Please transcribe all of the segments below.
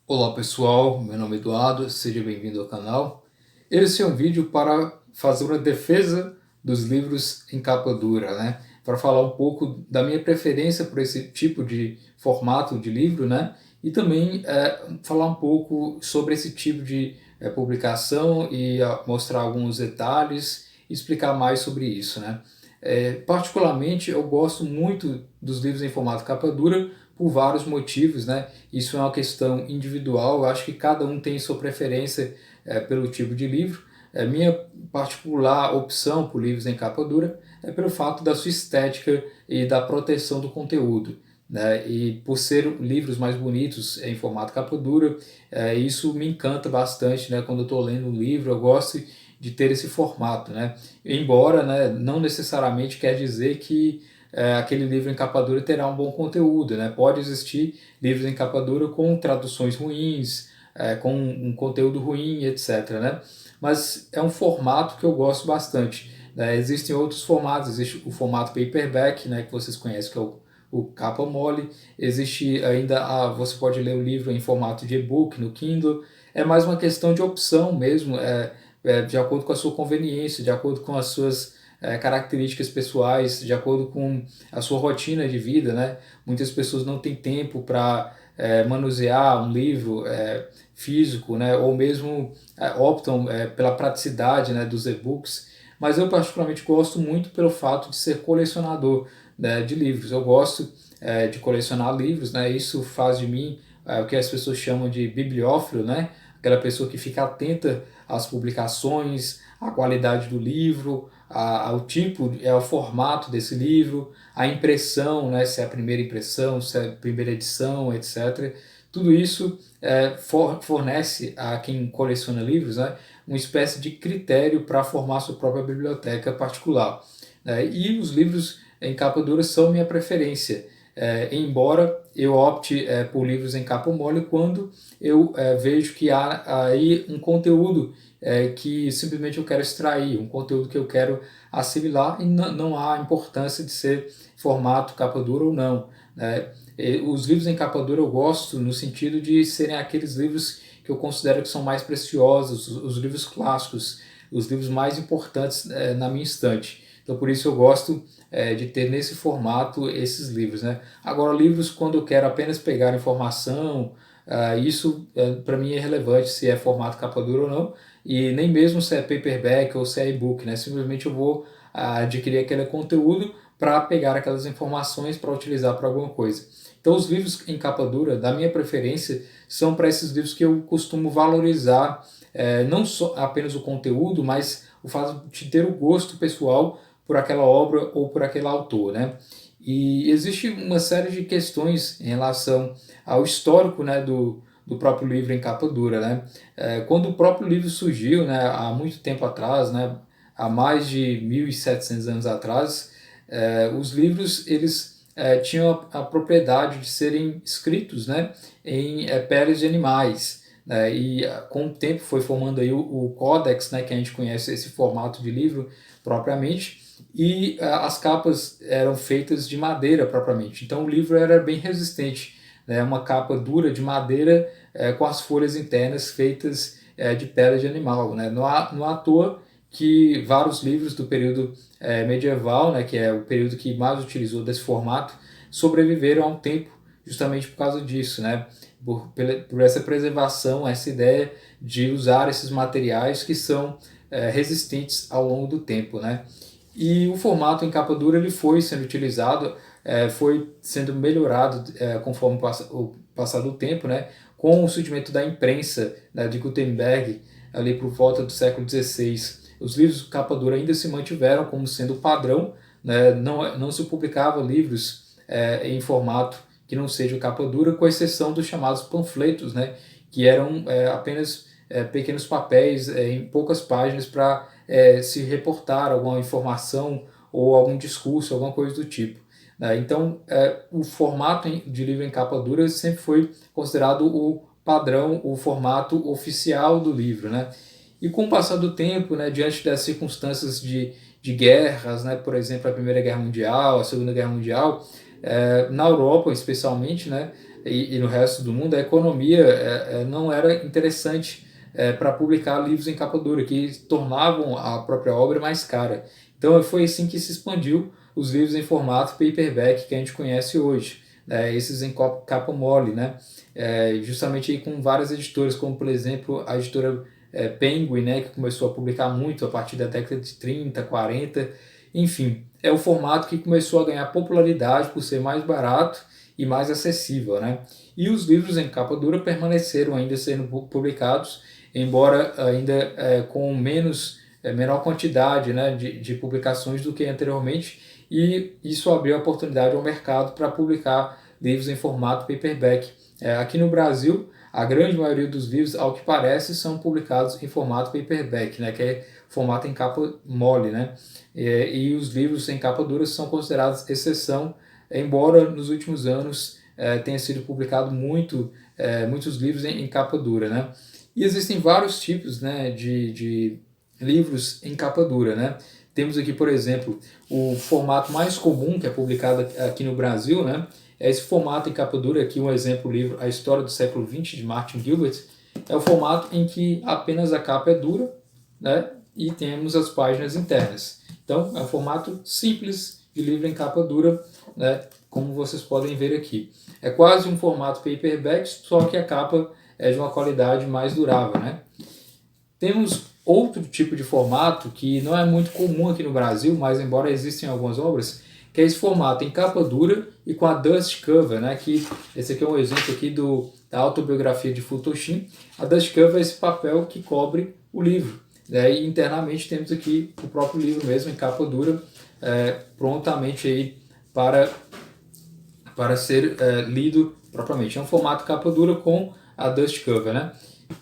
Olá pessoal, meu nome é Eduardo, seja bem-vindo ao canal. Esse é um vídeo para fazer uma defesa dos livros em capa dura, né? Para falar um pouco da minha preferência por esse tipo de formato de livro, né? E também falar um pouco sobre esse tipo de publicação e mostrar alguns detalhes e explicar mais sobre isso, né? Particularmente, eu gosto muito dos livros em formato capa dura por vários motivos, né? Isso é uma questão individual, eu acho que cada um tem sua preferência pelo tipo de livro. Minha particular opção por livros em capa dura é pelo fato da sua estética e da proteção do conteúdo, né? E por ser livros mais bonitos em formato capa dura, isso me encanta bastante, né? Quando eu estou lendo um livro, eu gosto de ter esse formato, né? Embora, né, não necessariamente quer dizer que aquele livro em capa dura terá um bom conteúdo, né? Pode existir livros em capa dura com traduções ruins, com um conteúdo ruim, etc, né? Mas é um formato que eu gosto bastante, né? Existem outros formatos, existe o formato paperback, né, que vocês conhecem, que é o capa mole. Existe ainda, você pode ler o livro em formato de e-book no Kindle. É mais uma questão de opção mesmo, de acordo com a sua conveniência, de acordo com as suas características pessoais, de acordo com a sua rotina de vida, né? Muitas pessoas não têm tempo para manusear um livro físico, né? Ou mesmo optam pela praticidade, né, dos e-books. Mas eu particularmente gosto muito pelo fato de ser colecionador, né, de livros. Eu gosto de colecionar livros, né? Isso faz de mim o que as pessoas chamam de bibliófilo, né? Aquela pessoa que fica atenta às publicações, à qualidade do livro, ao tipo, o formato desse livro, a impressão, né, se é a primeira impressão, se é a primeira edição, etc. Tudo isso fornece a quem coleciona livros, né, uma espécie de critério para formar sua própria biblioteca particular, né? E os livros em capa dura são minha preferência, embora eu opte por livros em capa mole quando eu vejo que há aí um conteúdo que simplesmente eu quero extrair, um conteúdo que eu quero assimilar e não há importância de ser formato capa dura ou não, né? Os livros em capa dura eu gosto no sentido de serem aqueles livros que eu considero que são mais preciosos, os livros clássicos, os livros mais importantes na minha estante. Então por isso eu gosto de ter nesse formato esses livros, né? Agora livros quando eu quero apenas pegar informação, isso para mim é irrelevante se é formato capa dura ou não, e nem mesmo se é paperback ou se é e-book, né? Simplesmente eu vou adquirir aquele conteúdo para pegar aquelas informações para utilizar para alguma coisa. Então os livros em capa dura, da minha preferência, são para esses livros que eu costumo valorizar não só apenas o conteúdo, mas o fato de ter o gosto pessoal por aquela obra ou por aquele autor, né? E existe uma série de questões em relação ao histórico, né, do próprio livro em capa dura, né? Quando o próprio livro surgiu, né, há muito tempo atrás, né, há mais de 1.700 anos atrás, os livros eles tinham a propriedade de serem escritos, né, em peles de animais, né, e com o tempo foi formando aí o Codex, né, que a gente conhece esse formato de livro propriamente, e as capas eram feitas de madeira propriamente. Então o livro era bem resistente, né, uma capa dura de madeira com as folhas internas feitas de pele de animal, né? Não à toa que vários livros do período medieval, né, que é o período que mais utilizou desse formato, sobreviveram a um tempo justamente por causa disso, né? Por essa preservação, essa ideia de usar esses materiais que são resistentes ao longo do tempo, né? E o formato em capa dura ele foi sendo utilizado, foi sendo melhorado conforme o passar do tempo, né? Com o surgimento da imprensa, né, de Gutenberg, ali por volta do século XVI. Os livros de capa dura ainda se mantiveram como sendo padrão, né? Não se publicava livros em formato que não seja capa dura, com exceção dos chamados panfletos, né? Que eram apenas pequenos papéis em poucas páginas para se reportar alguma informação ou algum discurso, alguma coisa do tipo, né? Então, o formato de livro em capa dura sempre foi considerado o padrão, o formato oficial do livro, né? E com o passar do tempo, né, diante das circunstâncias de guerras, né, por exemplo, a Primeira Guerra Mundial, a Segunda Guerra Mundial, na Europa especialmente, né, e no resto do mundo, a economia não era interessante para publicar livros em capa dura, que tornavam a própria obra mais cara. Então foi assim que se expandiu os livros em formato paperback que a gente conhece hoje, esses em capa mole, né? Justamente aí com várias editoras, como por exemplo a editora Penguin, né, que começou a publicar muito a partir da década de 30, 40, enfim, é o formato que começou a ganhar popularidade por ser mais barato e mais acessível, né? E os livros em capa dura permaneceram ainda sendo publicados, embora ainda com menor quantidade, né, de publicações do que anteriormente, e isso abriu a oportunidade ao mercado para publicar livros em formato paperback. Aqui no Brasil, a grande maioria dos livros, ao que parece, são publicados em formato paperback, né, que é formato em capa mole, né? E os livros em capa dura são considerados exceção, embora nos últimos anos tenha sido publicado muitos livros em capa dura, né? E existem vários tipos, né, de livros em capa dura, né? Temos aqui, por exemplo, o formato mais comum que é publicado aqui no Brasil, né? É esse formato em capa dura, aqui um exemplo, o livro A História do Século XX, de Martin Gilbert. É o formato em que apenas a capa é dura, né? E temos as páginas internas. Então, é um formato simples de livro em capa dura, né? Como vocês podem ver aqui. É quase um formato paperback, só que a capa é de uma qualidade mais durável, né? Temos outro tipo de formato que não é muito comum aqui no Brasil, mas embora existam algumas obras, que é esse formato em capa dura e com a dust cover, né? Que esse aqui é um exemplo aqui da autobiografia de Futoshi. A dust cover é esse papel que cobre o livro. E internamente temos aqui o próprio livro mesmo em capa dura, prontamente aí para ser lido propriamente. É um formato capa dura com a dust cover, né?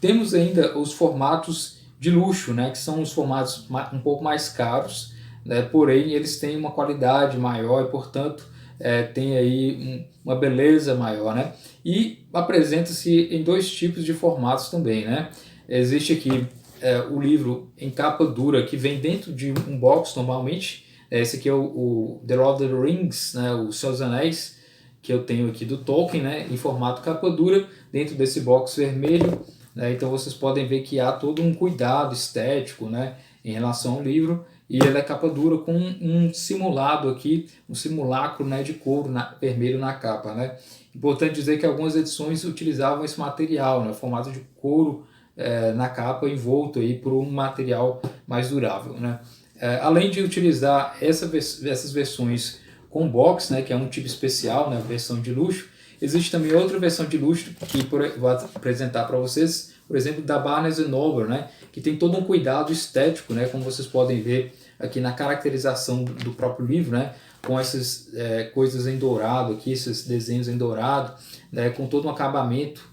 Temos ainda os formatos de luxo, né, que são os formatos um pouco mais caros, né, porém eles têm uma qualidade maior e, portanto, tem aí uma beleza maior, né? E apresenta-se em dois tipos de formatos também, né? Existe aqui o livro em capa dura que vem dentro de um box normalmente. Esse aqui é o The Lord of the Rings, né, o Senhor dos Anéis, que eu tenho aqui do Tolkien, né, em formato capa dura, dentro desse box vermelho. Então vocês podem ver que há todo um cuidado estético, né, em relação ao livro, e ele é capa dura com um simulado aqui, um simulacro, né, de couro vermelho na capa, né. Importante dizer que algumas edições utilizavam esse material, né, formato de couro na capa, envolto aí por um material mais durável, né. Além de utilizar essas versões com box, né, que é um tipo especial, né, versão de luxo, existe também outra versão de luxo que vou apresentar para vocês, por exemplo, da Barnes Noble, né, que tem todo um cuidado estético, né, como vocês podem ver aqui na caracterização do próprio livro, né, com essas coisas em dourado aqui, esses desenhos em dourado, né, com todo um acabamento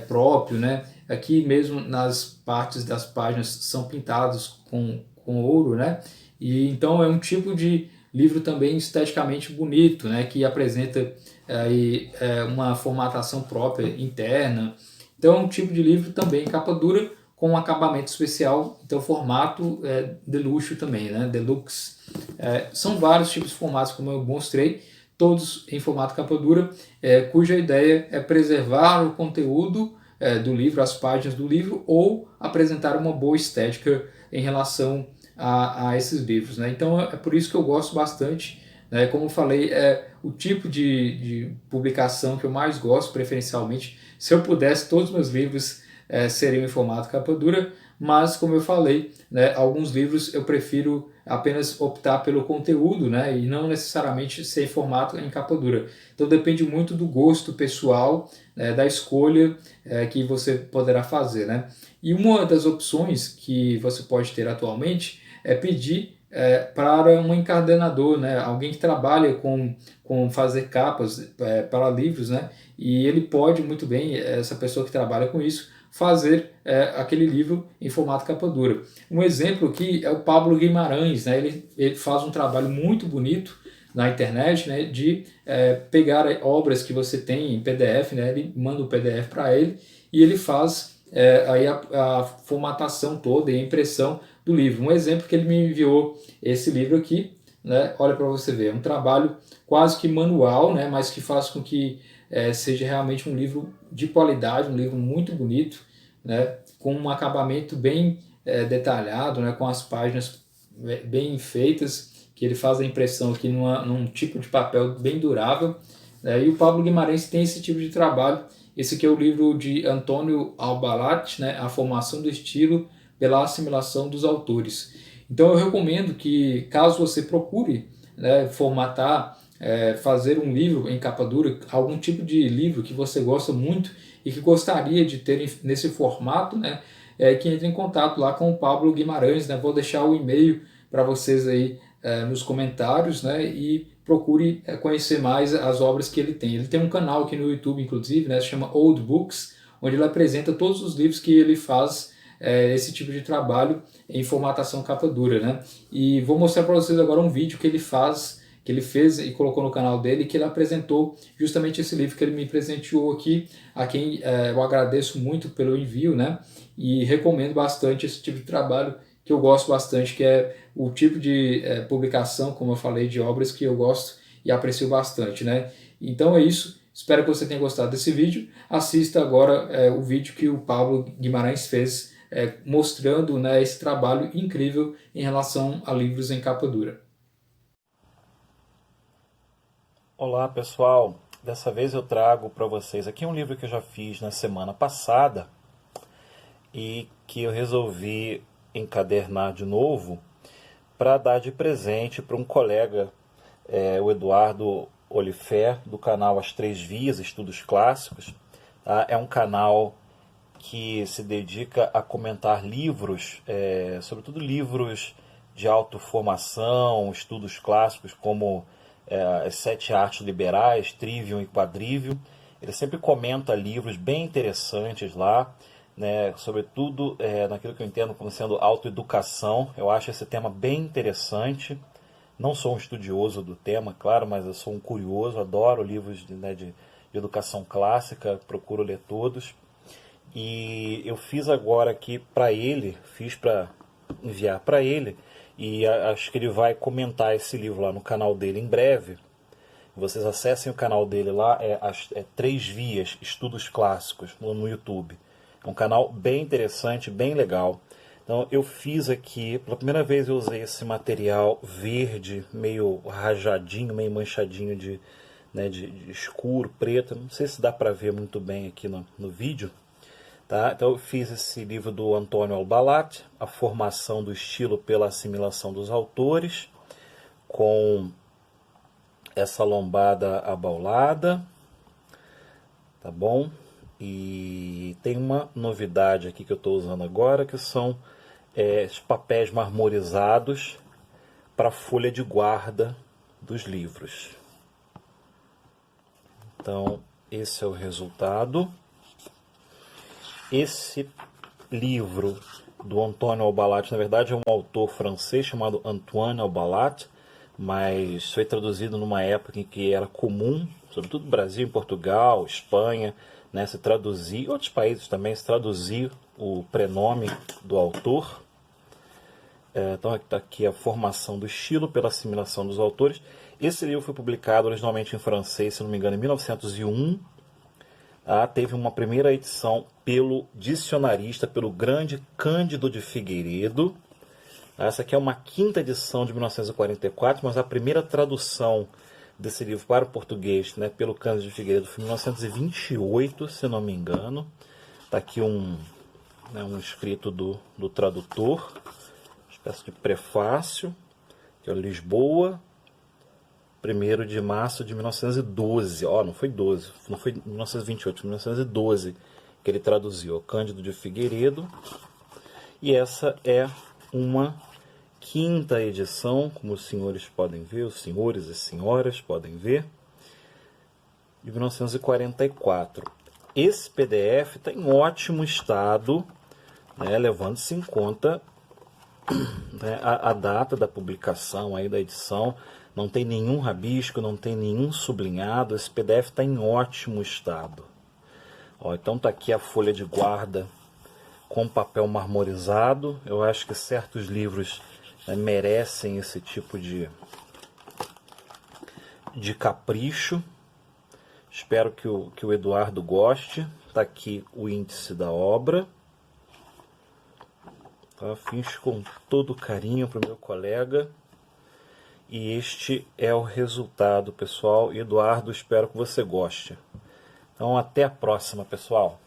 próprio, né. Aqui mesmo nas partes das páginas são pintados com ouro, né, e então é um tipo de livro também esteticamente bonito, né, que apresenta aí uma formatação própria interna. Então é um tipo de livro também capa dura com um acabamento especial, então formato de luxo também, né, deluxe. São vários tipos de formatos, como eu mostrei, todos em formato capa dura, cuja ideia é preservar o conteúdo do livro, as páginas do livro, ou apresentar uma boa estética em relação a esses livros, né? Então é por isso que eu gosto bastante, né? Como eu falei, é o tipo de publicação que eu mais gosto, preferencialmente. Se eu pudesse, todos os meus livros seriam em formato capa dura, mas como eu falei, né, alguns livros eu prefiro apenas optar pelo conteúdo, né, e não necessariamente ser em formato em capa dura. Então depende muito do gosto pessoal, da escolha que você poderá fazer, né? E uma das opções que você pode ter atualmente é pedir para um encadenador, né? Alguém que trabalha com fazer capas para livros, né? E ele pode muito bem, essa pessoa que trabalha com isso, fazer aquele livro em formato capa dura. Um exemplo aqui é o Pablo Guimarães, né? Ele faz um trabalho muito bonito na internet, né, de pegar obras que você tem em PDF, né, ele manda o PDF para ele e ele faz aí a formatação toda e a impressão do livro. Um exemplo que ele me enviou esse livro aqui, né, olha para você ver, é um trabalho quase que manual, né, mas que faz com que seja realmente um livro de qualidade, um livro muito bonito, né, com um acabamento bem detalhado, né, com as páginas bem feitas, que ele faz a impressão aqui num tipo de papel bem durável, né, e o Pablo Guimarães tem esse tipo de trabalho. Esse aqui é o livro de Antônio Albalat, né, A Formação do Estilo pela Assimilação dos Autores. Então eu recomendo que, caso você procure, né, formatar, fazer um livro em capa dura, algum tipo de livro que você gosta muito e que gostaria de ter nesse formato, né, que entre em contato lá com o Pablo Guimarães, né, vou deixar o e-mail para vocês aí nos comentários, né, e procure conhecer mais as obras que ele tem. Ele tem um canal aqui no YouTube, inclusive, né, se chama Old Books, onde ele apresenta todos os livros que ele faz esse tipo de trabalho em formatação capa dura, né? E vou mostrar para vocês agora um vídeo que ele fez e colocou no canal dele, que ele apresentou justamente esse livro que ele me presenteou aqui, a quem eu agradeço muito pelo envio, né? E recomendo bastante esse tipo de trabalho, que eu gosto bastante, que é o tipo de publicação, como eu falei, de obras que eu gosto e aprecio bastante, né? Então é isso, espero que você tenha gostado desse vídeo. Assista agora o vídeo que o Pablo Guimarães fez, mostrando, né, esse trabalho incrível em relação a livros em capa dura. Olá pessoal, dessa vez eu trago para vocês aqui um livro que eu já fiz na semana passada e que eu resolvi encadernar de novo para dar de presente para um colega, o Eduardo Olifer, do canal As Três Vias, Estudos Clássicos. Tá? É um canal que se dedica a comentar livros, sobretudo livros de autoformação, estudos clássicos como As Sete Artes Liberais, Trivium e Quadrivium. Ele sempre comenta livros bem interessantes lá, né, sobretudo naquilo que eu entendo como sendo autoeducação. Eu acho esse tema bem interessante. Não sou um estudioso do tema, claro, mas eu sou um curioso, adoro livros de educação clássica, procuro ler todos. E eu fiz agora aqui para ele, fiz para enviar para ele, e acho que ele vai comentar esse livro lá no canal dele em breve. Vocês acessem o canal dele lá, Três Vias, Estudos Clássicos, no YouTube. É um canal bem interessante, bem legal. Então eu fiz aqui, pela primeira vez eu usei esse material verde, meio rajadinho, meio manchadinho de escuro, preto. Não sei se dá para ver muito bem aqui no vídeo. Tá? Então eu fiz esse livro do Antônio Albalat, A Formação do Estilo pela Assimilação dos Autores, com essa lombada abaulada, tá bom? E tem uma novidade aqui que eu estou usando agora, que são os papéis marmorizados para folha de guarda dos livros. Então esse é o resultado. Esse livro do Antônio Albalat, na verdade, é um autor francês chamado Antoine Albalat, mas foi traduzido numa época em que era comum, sobretudo no Brasil, em Portugal, Espanha, né, se traduzir, outros países também, se traduzir o prenome do autor. Então está aqui A Formação do Estilo pela Assimilação dos Autores. Esse livro foi publicado originalmente em francês, se não me engano, em 1901. Teve uma primeira edição pelo dicionarista, pelo grande Cândido de Figueiredo. Essa aqui é uma quinta edição de 1944, mas a primeira tradução desse livro para o português, né, pelo Cândido de Figueiredo foi em 1928, se não me engano. Está aqui um escrito do tradutor, uma espécie de prefácio, que é Lisboa, 1º de março de 1912, não foi 12, não foi 1928, foi 1912 que ele traduziu, Cândido de Figueiredo. E essa é uma quinta edição, como os senhores podem ver, os senhores e senhoras podem ver, de 1944. Esse PDF está em ótimo estado, né, levando-se em conta, né, a data da publicação, aí, da edição. Não tem nenhum rabisco, não tem nenhum sublinhado. Esse PDF está em ótimo estado. Então está aqui a folha de guarda com papel marmorizado. Eu acho que certos livros, né, merecem esse tipo de capricho. Espero que o Eduardo goste. Está aqui o índice da obra. Tá? Fiz com todo carinho para o meu colega. E este é o resultado, pessoal. Eduardo, espero que você goste. Então, até a próxima, pessoal.